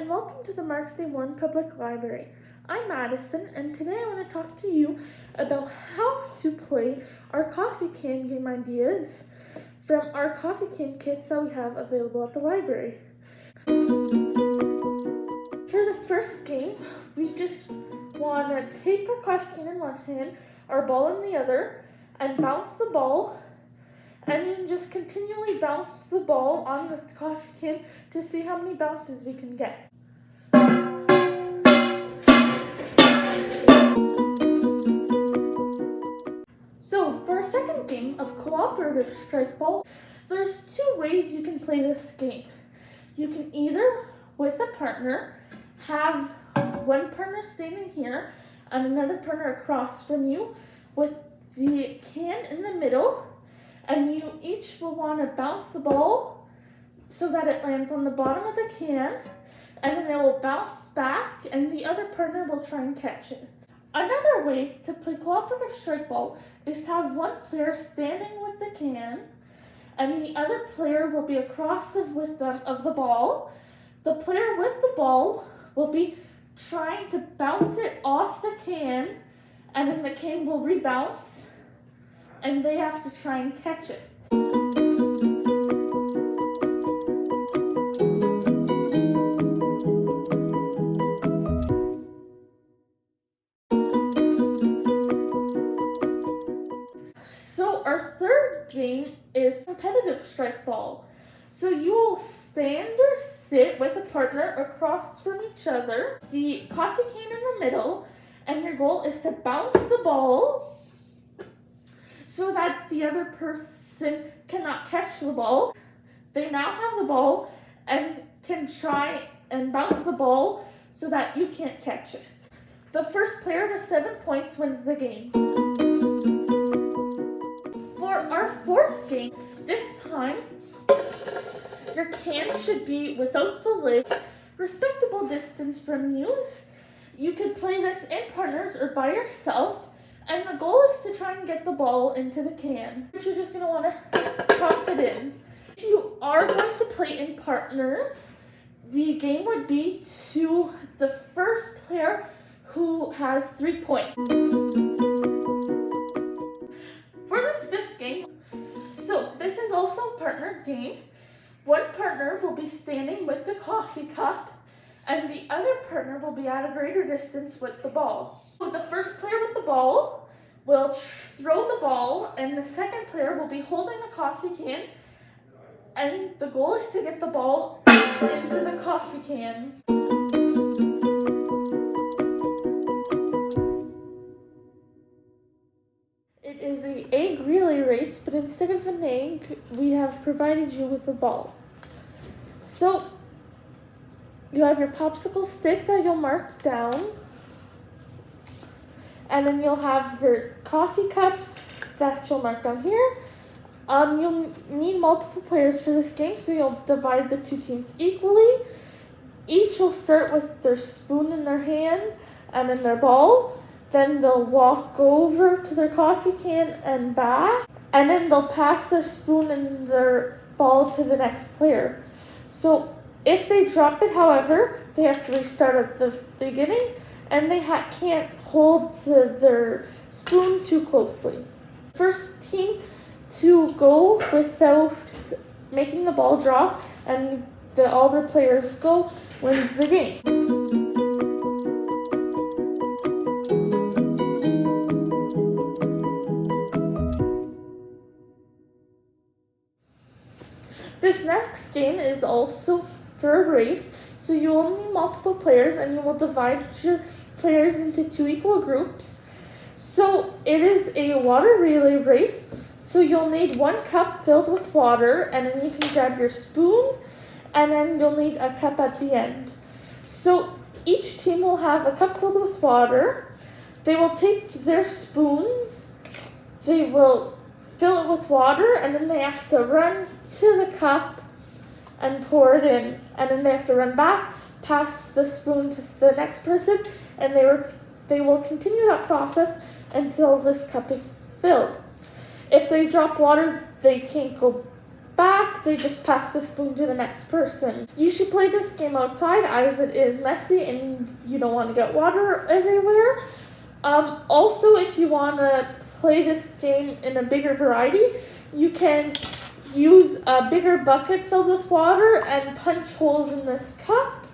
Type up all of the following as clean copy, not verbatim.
and welcome to the Markstay-Warren Public Library. I'm Madison, and today I want to talk to you about how to play our coffee can game ideas from our coffee can kits that we have available at the library. For the first game, we just want to take our coffee can in one hand, our ball in the other, and bounce the ball, and then just continually bounce the ball on the coffee can to see how many bounces we can get. So for our second game of cooperative strike ball, there's two ways you can play this game. You can either, with a partner, have one partner standing here and another partner across from you with the can in the middle, and you each will want to bounce the ball so that it lands on the bottom of the can, and then it will bounce back and the other partner will try and catch it. Another way to play cooperative strike ball is to have one player standing with the can and the other player will be across with them of the ball. The player with the ball will be trying to bounce it off the can, and then the can will rebounce and they have to try and catch it. So our third game is competitive strike ball. So you will stand or sit with a partner across from each other, the coffee can in the middle, and your goal is to bounce the ball so that the other person cannot catch the ball. They now have the ball and can try and bounce the ball so that you can't catch it. The first player to 7 points wins the game. For our fourth game, this time, your can should be without the lid, respectable distance from you. You could play this in partners or by yourself, and the goal is to try and get the ball into the can, which you're just going to want to toss it in. If you are going to play in partners, the game would be to the first player who has 3 points. For this fifth game, so this is also a partner game. One partner will be standing with the coffee cup, and the other partner will be at a greater distance with the ball. So the first player with the ball will throw the ball, and the second player will be holding the coffee can, and the goal is to get the ball into the coffee can. It is an egg relay race, but instead of an egg, we have provided you with a ball. So you have your popsicle stick that you'll mark down, and then you'll have your coffee cup that you'll mark down here. You'll need multiple players for this game, so you'll divide the two teams equally. Each will start with their spoon in their hand and in their ball. Then they'll walk over to their coffee can and back, and then they'll pass their spoon and their ball to the next player. So if they drop it, however, they have to restart at the beginning, and they can't hold their spoon too closely. First team to go without making the ball drop and all their players go wins the game. This next game is also for a race, so you will need multiple players, and you will divide your players into 2 equal groups. So it is a water relay race, so you'll need 1 cup filled with water, and then you can grab your spoon, and then you'll need a cup at the end. So each team will have a cup filled with water. They will take their spoons, they will fill it with water, and then they have to run to the cup and pour it in, and then they have to run back, pass the spoon to the next person, and they will continue that process until this cup is filled. If they drop water, they can't go back, back, they just pass the spoon to the next person. You should play this game outside as it is messy and you don't want to get water everywhere. Also, if you want to play this game in a bigger variety, you can use a bigger bucket filled with water and punch holes in this cup.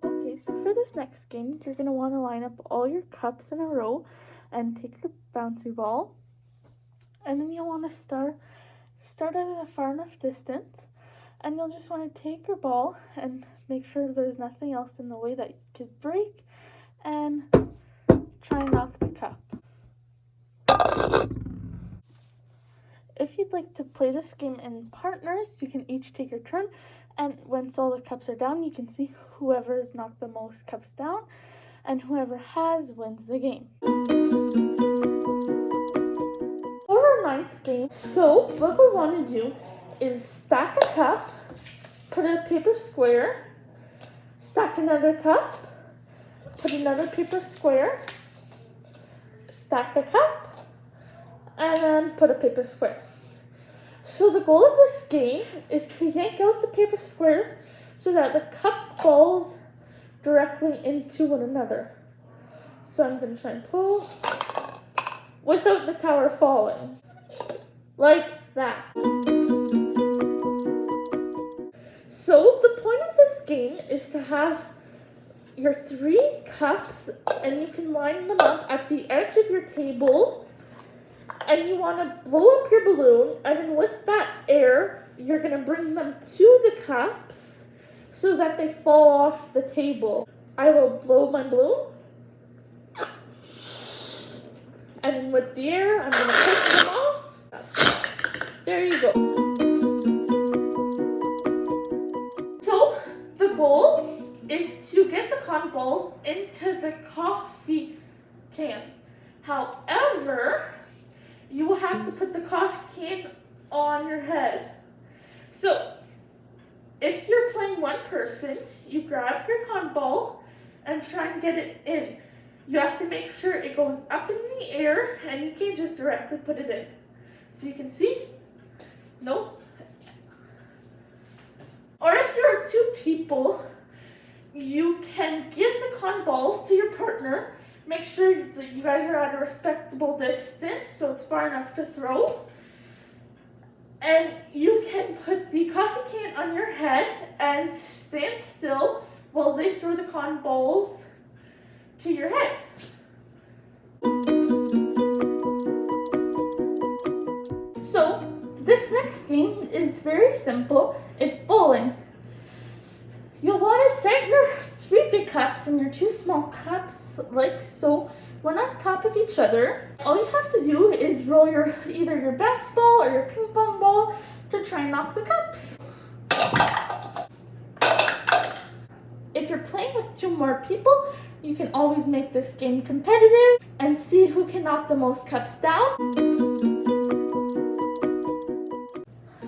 Okay, so for this next game, you're going to want to line up all your cups in a row and take your bouncy ball. And then you'll want to start at a far enough distance. And you'll just want to take your ball and make sure there's nothing else in the way that you could break and try and knock the cup. If you'd like to play this game in partners, you can each take your turn, and once all the cups are down, you can see whoever has knocked the most cups down, and whoever has wins the game. For our ninth game, so what we want to do is stack a cup, put a paper square, stack another cup, put another paper square, stack a cup, and then put a paper square. So the goal of this game is to yank out the paper squares so that the cup falls directly into one another. So I'm going to try and pull without the tower falling. Like that. So the point of this game is to have your 3 cups and you can line them up at the edge of your table. And you want to blow up your balloon, and then with that air, you're going to bring them to the cups so that they fall off the table. I will blow my balloon, and then with the air, I'm going to push them off. There you go. So, the goal is to get the cotton balls into the coffee can. However, you will have to put the coffee can on your head. So, if you're playing one person, you grab your cotton ball and try and get it in. You have to make sure it goes up in the air and you can't just directly put it in. So you can see? Nope. Or if there are 2 people, you can give the cotton balls to your partner. Make sure that you guys are at a respectable distance, so it's far enough to throw. And you can put the coffee can on your head and stand still while they throw the cotton balls to your head. So, this next game is very simple. It's bowling. You'll want to set your 3 big cups and your 2 small cups like so, one on top of each other. All you have to do is roll either your bounce ball or your ping pong ball to try and knock the cups. If you're playing with 2 more people, you can always make this game competitive and see who can knock the most cups down.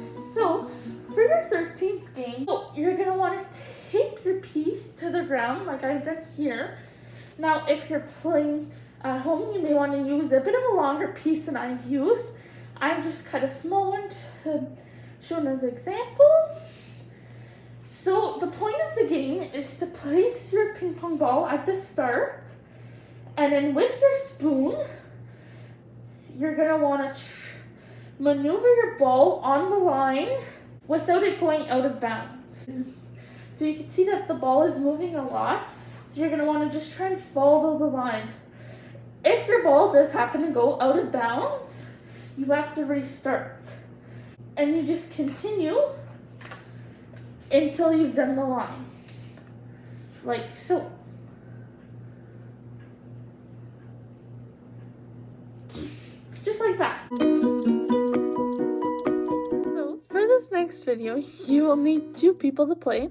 So, for your 13th game, you're going to want to tape your piece to the ground like I've done here. Now, if you're playing at home, you may want to use a bit of a longer piece than I've used. I've just cut a small one to show as an example. So the point of the game is to place your ping pong ball at the start, and then with your spoon, you're going to want to maneuver your ball on the line without it going out of bounds. So you can see that the ball is moving a lot, so you're going to want to just try and follow the line. If your ball does happen to go out of bounds, you have to restart. And you just continue until you've done the line. Like so. Just like that. So, for this next video, you will need 2 people to play.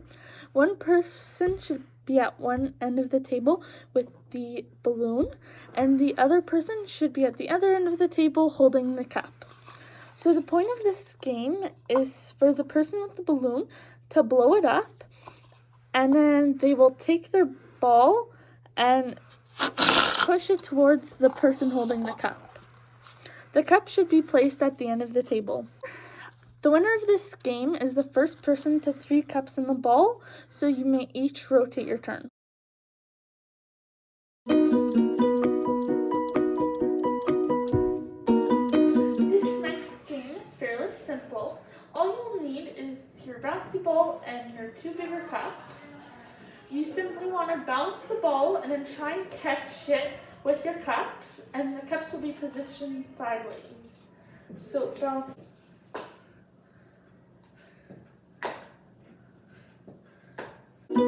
One person should be at one end of the table with the balloon, and the other person should be at the other end of the table holding the cup. So the point of this game is for the person with the balloon to blow it up, and then they will take their ball and push it towards the person holding the cup. The cup should be placed at the end of the table. The winner of this game is the first person to 3 cups in the ball, so you may each rotate your turn. This next game is fairly simple. All you'll need is your bouncy ball and your 2 bigger cups. You simply want to bounce the ball and then try and catch it with your cups, and the cups will be positioned sideways. So bounce. Thank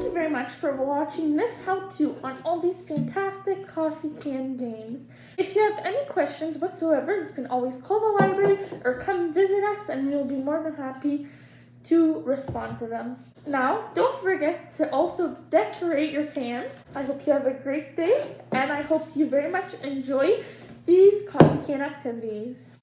you very much for watching this how-to on all these fantastic coffee can games. If you have any questions whatsoever, you can always call the library or come visit us, and we'll be more than happy to respond to them. Now, don't forget to also decorate your cans. I hope you have a great day, and I hope you very much enjoy these coffee can activities.